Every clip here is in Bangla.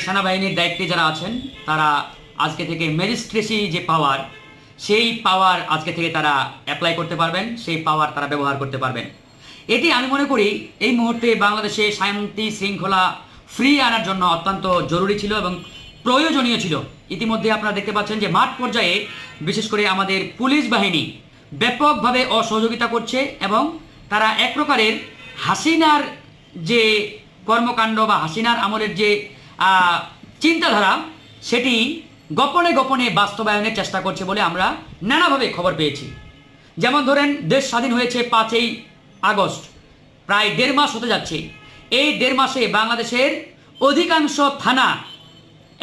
সেনাবাহিনীর দায়িত্বে যারা আছেন তারা আজকে থেকে ম্যাজিস্ট্রেসি যে পাওয়ার, সেই পাওয়ার আজকে থেকে তারা অ্যাপ্লাই করতে পারবেন, সেই পাওয়ার তারা ব্যবহার করতে পারবেন। এটি আমি মনে করি এই মুহূর্তে বাংলাদেশে শান্তি শৃঙ্খলা ফ্রি আনার জন্য অত্যন্ত জরুরি ছিল এবং প্রয়োজনীয় ছিল। ইতিমধ্যে আপনারা দেখতে পাচ্ছেন যে মাঠ পর্যায়ে বিশেষ করে আমাদের পুলিশ বাহিনী ব্যাপকভাবে অসহযোগিতা করছে এবং তারা এক প্রকারের হাসিনার যে কর্মকাণ্ড বা হাসিনার আমলের যে চিন্তাধারা সেটি গোপনে গোপনে বাস্তবায়নের চেষ্টা করছে বলে আমরা নানাভাবে খবর পেয়েছি। যেমন ধরেন, দেশ স্বাধীন হয়েছে 5ই আগস্ট, প্রায় 1.5 মাস হতে যাচ্ছে। এই 1.5 মাসে বাংলাদেশের অধিকাংশ থানা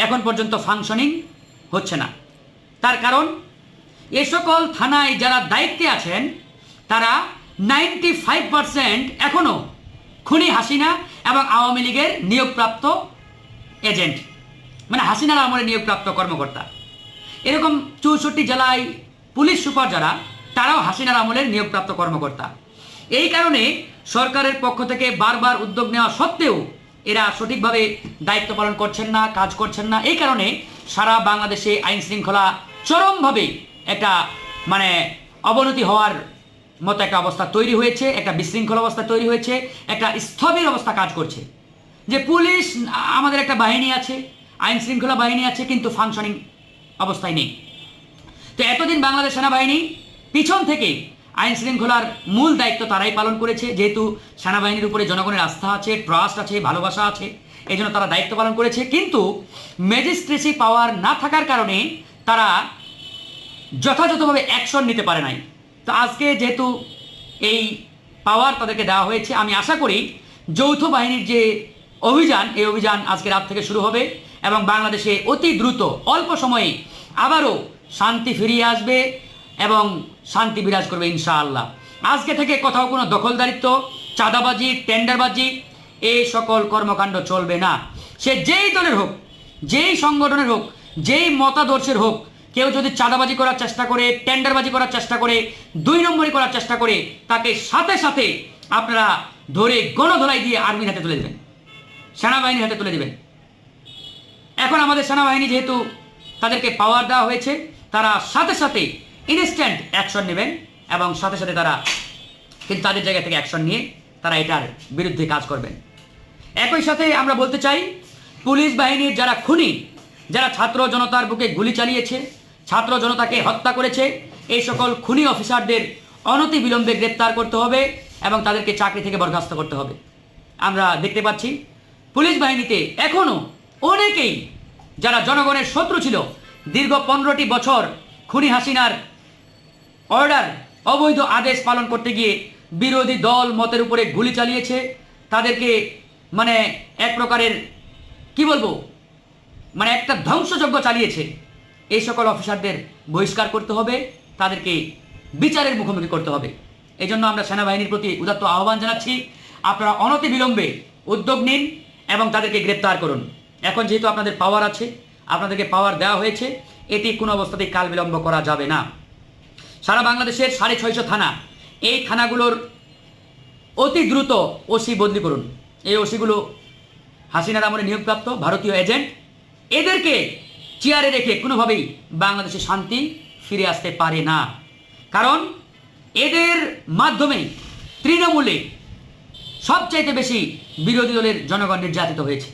এখন পর্যন্ত ফাংশনিং হচ্ছে না। তার কারণ এ সকল থানায় যারা দায়িত্বে আছেন তারা 95% এখনও খুনি হাসিনা এবং আওয়ামী লীগের নিয়োগপ্রাপ্ত এজেন্ট, মানে হাসিনার আমলে নিয়োগপ্রাপ্ত কর্মকর্তা। এরকম 64 জেলায় পুলিশ সুপার যারা, তারাও হাসিনার আমলের নিয়োগপ্রাপ্ত কর্মকর্তা। এই কারণে সরকারের পক্ষ থেকে বারবার উদ্যোগ নেওয়া সত্ত্বেও এরা সঠিকভাবে দায়িত্ব পালন করছেন না, কাজ করছেন না। এই কারণে সারা বাংলাদেশে আইন শৃঙ্খলা চরমভাবে একটা মানে অবনতি হওয়ার মতো একটা অবস্থা তৈরি হয়েছে, একটা বিশৃঙ্খল অবস্থা তৈরি হয়েছে, একটা স্থবির অবস্থা কাজ করছে। যে পুলিশ, আমাদের একটা বাহিনী আছে, আইন শৃঙ্খলা বাহিনী আছে, কিন্তু ফাংশনিং অবস্থায় নেই। তো এতদিন বাংলাদেশ সেনাবাহিনী পিছন থেকে আইন শৃঙ্খলার মূল দায়িত্ব তারাই পালন করেছে, যেহেতু সেনাবাহিনীর উপরে জনগণের আস্থা আছে, ট্রাস্ট আছে, ভালোবাসা আছে, এই জন্য তারা দায়িত্ব পালন করেছে। কিন্তু ম্যাজিস্ট্রেসি পাওয়ার না থাকার কারণে তারা যথাযথভাবে অ্যাকশন নিতে পারে নাই। তো আজকে যেহেতু এই পাওয়ার তাদেরকে দেওয়া হয়েছে, আমি আশা করি যৌথ বাহিনীর যে অভিযান, এই অভিযান আজকে রাত থেকে শুরু হবে এবং বাংলাদেশে অতি দ্রুত অল্প সময়ে আবারও শান্তি ফিরিয়ে আসবে এবং শান্তি বিরাজ করবে ইনশাআল্লাহ। আজকে থেকে কোথাও কোনো দখলদারিত্ব, চাঁদাবাজি, টেন্ডারবাজি, এই সকল কর্মকাণ্ড চলবে না। সে যেই দলের হোক, যেই সংগঠনের হোক, যেই মতাদর্শের হোক, কেউ যদি চাঁদাবাজি করার চেষ্টা করে, টেন্ডারবাজি করার চেষ্টা করে, 2 নম্বরই করার চেষ্টা করে, তাকে সাথে সাথে আপনারা ধরে গণধোলাই দিয়ে আর্মির হাতে তুলে দেবেন, সেনাবাহিনীর হাতে তুলে দেবেন। এখন আমাদের সেনাবাহিনী যেহেতু তাদেরকে পাওয়ার দেওয়া হয়েছে, তারা সাথে সাথে ইনস্ট্যান্ট অ্যাকশন নেবেন এবং সাথে সাথে তারা কিন্তু তাদের জায়গা থেকে অ্যাকশন নিয়ে তারা এটার বিরুদ্ধে কাজ করবেন। একই সাথে আমরা বলতে চাই, পুলিশ বাহিনীর যারা খুনি, যারা ছাত্র জনতার বুকে গুলি চালিয়েছে, ছাত্র জনতাকে হত্যা করেছে, এই সকল খুনি অফিসারদের অনতি বিলম্বে গ্রেপ্তার করতে হবে এবং তাদেরকে চাকরি থেকে বরখাস্ত করতে হবে। আমরা দেখতে পাচ্ছি পুলিশ বাহিনীতে এখনও অনেকেই যারা জনগণের শত্রু ছিল, দীর্ঘ 15টি বছর খুনি হাসিনার অর্ডার, অবৈধ আদেশ পালন করতে গিয়ে বিরোধী দল মতের উপরে গুলি চালিয়েছে, তাদেরকে মানে এক প্রকারের কি বলবো, মানে একটা ধ্বংসযজ্ঞ চালিয়েছে। এই সকল অফিসারদের বহিষ্কার করতে হবে, তাদেরকে বিচারের মুখোমুখি করতে হবে। এই জন্য আমরা সেনাবাহিনীর প্রতি উদাত্ত আহ্বান জানাচ্ছি, আপনারা অনতি বিলম্বে উদ্যোগ নিন এবং তাদেরকে গ্রেপ্তার করুন। এখন যেহেতু আপনাদের পাওয়ার আছে, আপনাদেরকে পাওয়ার দেওয়া হয়েছে, এটি কোনো অবস্থাতেই কাল বিলম্ব করা যাবে না। সারা বাংলাদেশের 650 থানা, এই থানাগুলোর অতি দ্রুত ওসি বদলি করুন। এই ওসিগুলো হাসিনার আমলে নিয়োগপ্রাপ্ত ভারতীয় এজেন্ট, এদেরকে চেয়ারে রেখে কোনোভাবেই বাংলাদেশে শান্তি ফিরে আসতে পারে না। কারণ এদের মাধ্যমে তৃণমূলে সবচাইতে বেশি বিরোধী দলের জনগণ নির্যাতিত হয়েছে।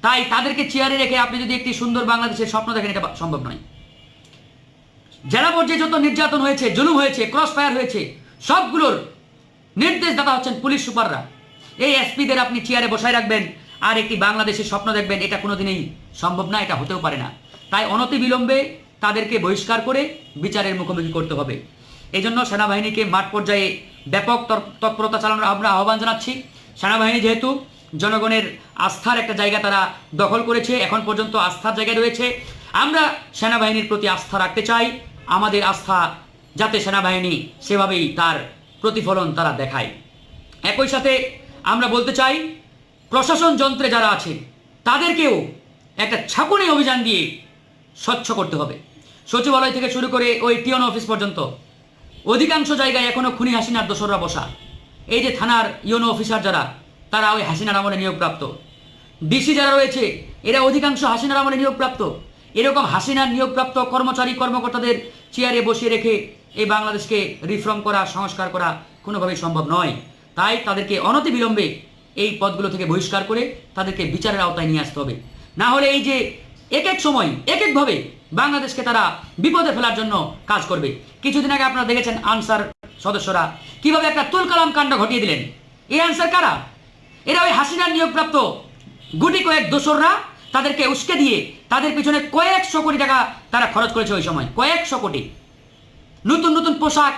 তাই তাদেরকে চেয়ারে রেখে আপনি যদি একটি সুন্দর বাংলাদেশের স্বপ্ন দেখেন, এটা সম্ভব নয়। জেলা পর্যায়ে যত নির্যাতন হয়েছে, জুলুম হয়েছে, ক্রস ফায়ার হয়েছে, সবগুলোর নির্দেশদাতা হচ্ছেন পুলিশ সুপাররা। এই এসপিদের আপনি চেয়ারে বসায় রাখবেন আর একটি বাংলাদেশের স্বপ্ন দেখবেন, এটা কোনোদিনই সম্ভব না, এটা হতেও পারে না। তাই অনতি বিলম্বে তাদেরকে বহিষ্কার করে বিচারের মুখোমুখি করতে হবে। এই জন্য সেনাবাহিনীকে মাঠ পর্যায়ে ব্যাপক তৎপরতা চালানোর আমরা আহ্বান জানাচ্ছি। সেনাবাহিনী যেহেতু জনগণের আস্থার একটা জায়গা তারা দখল করেছে, এখন পর্যন্ত আস্থার জায়গায় রয়েছে, আমরা সেনাবাহিনীর প্রতি আস্থা রাখতে চাই। আমাদের আস্থা যাতে সেনাবাহিনী সেভাবেই তার প্রতিফলন তারা দেখায়। একই সাথে আমরা বলতে চাই, প্রশাসন যন্ত্রে যারা আছে তাদেরকেও একটা ছাঁকুনি অভিযান দিয়ে স্বচ্ছ করতে হবে। সচিবালয় থেকে শুরু করে ওই টিওন অফিস পর্যন্ত অধিকাংশ জায়গায় এখনো খুনি হাসিনার দোসররা বসা। এই যে থানার ইউনো অফিসার যারা, তারা ওই হাসিনার আমলে নিয়োগপ্রাপ্ত। ডিসি যারা রয়েছে, এরা অধিকাংশ হাসিনার আমলে নিয়োগপ্রাপ্ত। এরকম হাসিনার নিয়োগপ্রাপ্ত কর্মচারী কর্মকর্তাদের চেয়ারে বসিয়ে রেখে এই বাংলাদেশকে রিফর্ম করা, সংস্কার করা কোনোভাবেই সম্ভব নয়। তাই তাদেরকে অনতিবিলম্বে এই পদগুলো থেকে বহিষ্কার করে তাদেরকে বিচারের আওতায় নিয়ে আসতে হবে। না হলে এই যে এক এক সময় এক একভাবে বাংলাদেশকে তারা বিপদে ফেলার জন্য কাজ করবে। কিছুদিন আগে আপনারা দেখেছেন আনসার সদস্যরা কিভাবে একটা তুলকালাম কাণ্ড ঘটিয়ে দিলেন। এই আনসার কারা? এরা ওই হাসিনার নিয়োগপ্রাপ্ত গুটি কয়েক দোসররা, তাদেরকে উস্কে দিয়ে তাদের পিছনে কয়েকশো কোটি টাকা তারা খরচ করেছে ওই সময়, কয়েকশো কোটি। নতুন নতুন পোশাক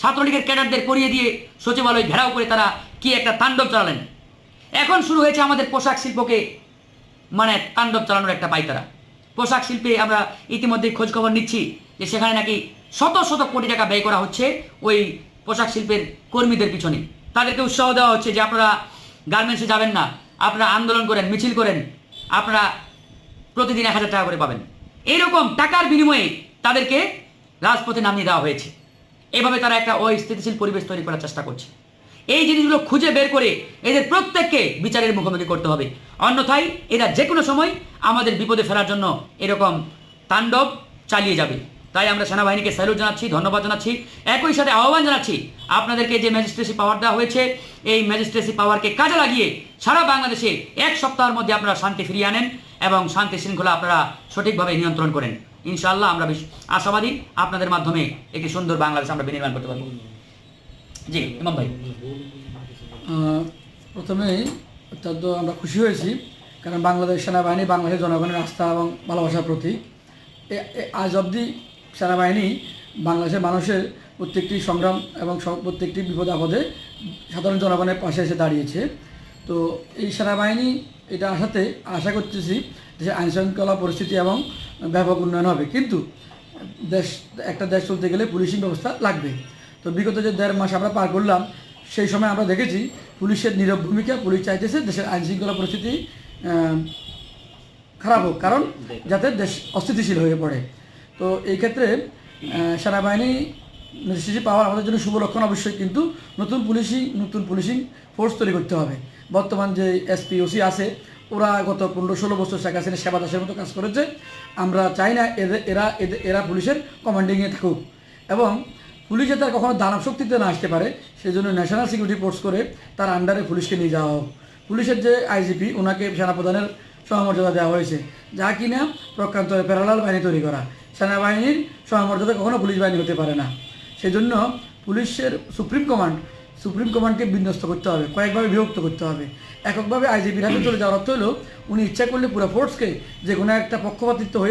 ছাত্রলীগের ক্যাডারদের পরিয়ে দিয়ে সচিবালয় ঘেরাও করে তারা কি একটা তাণ্ডব চালালেন। এখন শুরু হয়েছে আমাদের পোশাক শিল্পকে মানে তাণ্ডব চালানোর একটা পাইতারা। পোশাক শিল্পে আমরা ইতিমধ্যেই খোঁজখবর নিচ্ছি যে সেখানে নাকি শত শত কোটি টাকা ব্যয় করা হচ্ছে ওই পোশাক শিল্পের কর্মীদের পিছনে। তাদেরকে উৎসাহ দেওয়া হচ্ছে যে আপনারা গার্মেন্টসে যাবেন না, আপনারা আন্দোলন করেন, মিছিল করেন, আপনারা প্রতিদিন 1000 টাকা করে পাবেন। এইরকম টাকার বিনিময়ে তাদেরকে রাজপথে নামিয়ে দেওয়া হয়েছে। এভাবে তারা একটা অস্থিতিশীল পরিবেশ তৈরি করার চেষ্টা করছে। এই জিনিসগুলো খুঁজে বের করে এদের প্রত্যেককে বিচারের মুখোমুখি করতে হবে, অন্যথায় এরা যে কোনো সময় আমাদের বিপদে ফেলার জন্য এরকম তাণ্ডব চালিয়ে যাবে। তাই আমরা সেনাবাহিনীকে স্যালুট জানাচ্ছি, ধন্যবাদ জানাচ্ছি, একই সাথে আহ্বান জানাচ্ছি আপনাদেরকে যে ম্যাজিস্ট্রেসি পাওয়ার দেওয়া হয়েছে, এই ম্যাজিস্ট্রেসি পাওয়ারকে কাজে লাগিয়ে সারা বাংলাদেশে 1 সপ্তাহের মধ্যে আপনারা শান্তি ফিরিয়ে আনেন এবং শান্তি শৃঙ্খলা আপনারা সঠিকভাবে নিয়ন্ত্রণ করেন। ইনশাআল্লাহ আমরা বেশ আশাবাদী আপনাদের মাধ্যমে একটি সুন্দর বাংলাদেশ আমরা বিনির্মাণ করতে পারব। জি ইমাম ভাই। প্রথমেই অত্যন্ত আমরা খুশি হয়েছি, কারণ বাংলাদেশ সেনাবাহিনী বাংলাদেশের জনগণের আস্থা এবং ভালোবাসার প্রতীক। আজ অবধি সেনাবাহিনী বাংলাদেশের মানুষের প্রত্যেকটি সংগ্রাম এবং প্রত্যেকটি বিপদ আপদে সাধারণ জনগণের পাশে এসে দাঁড়িয়েছে। তো এই সেনাবাহিনী এটা আশা করতেছি যে আইনশৃঙ্খলা পরিস্থিতি এবং ব্যাপক উন্নয়ন হবে। কিন্তু একটা দেশ চলতে গেলে পুলিশিং ব্যবস্থা লাগবে। তো বিগত যে 1.5 মাস আমরা পার করলাম, সেই সময় আমরা দেখেছি পুলিশের নীরব ভূমিকা। পুলিশ চাইতেছে দেশের আইনশৃঙ্খলা পরিস্থিতি খারাপ হোক, কারণ যাতে দেশ অস্থিতিশীল হয়ে পড়ে। তো এই ক্ষেত্রে সেনাবাহিনী ম্যাজিস্ট্রেসি পাওয়ার আমাদের জন্য শুভ লক্ষণ অবশ্যই, কিন্তু নতুন পুলিশিং ফোর্স তৈরি করতে হবে। বর্তমান যে এসপি ওসি আছে, ওরা গত 15-16 বছর শেখ হাসিনার সেবা দাসের মতো কাজ করেছে। আমরা চাই না এরা পুলিশের কমান্ডিংয়ে থাকুক এবং পুলিশে তার কখনো দানব শক্তিতে না আসতে পারে। সেই জন্য ন্যাশনাল সিকিউরিটি ফোর্স করে তার আন্ডারে পুলিশকে নিয়ে যাওয়া হোক। পুলিশের যে আইজিপি, ওনাকে সেনাপ্রধানের সহমর্যাদা দেওয়া হয়েছে, যা কিনা প্রকান্তরে প্যারালাল বাহিনী তৈরি করা। সেনাবাহিনীর সহমর্যাদা কখনো পুলিশ বাহিনী হতে পারে না। সেই জন্য পুলিশের সুপ্রিম কমান্ডকে বিন্যস্ত করতে হবে, কয়েকভাবে বিভক্ত করতে হবে। এককভাবে আইজিপির হাতে চলে যাওয়ার অর্থ হলো উনি ইচ্ছা করলে পুরো ফোর্সকে যে কোনো একটা পক্ষপাতিত্ব হয়ে